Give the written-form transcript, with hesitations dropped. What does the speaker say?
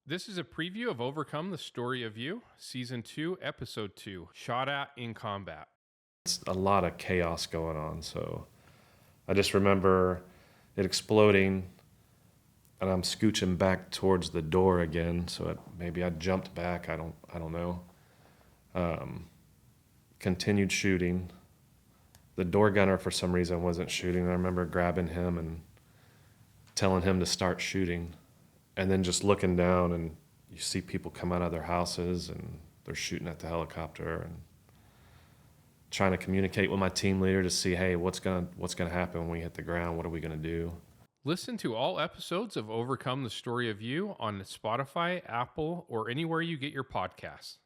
This is a preview of Overcome the Story of You, Season 2, Episode 2, Shot at in Combat. It's a lot of chaos going on, so I just remember it exploding, and I'm scooching back towards the door again. So maybe I jumped back. I don't know. Continued shooting. The door gunner for some reason wasn't shooting. I remember grabbing him and telling him to start shooting, and then just looking down, and you see people come out of their houses and they're shooting at the helicopter, and trying to communicate with my team leader to see, hey, what's gonna happen when we hit the ground? What are we gonna do? Listen to all episodes of Overcome the Story of You on Spotify, Apple, or anywhere you get your podcasts.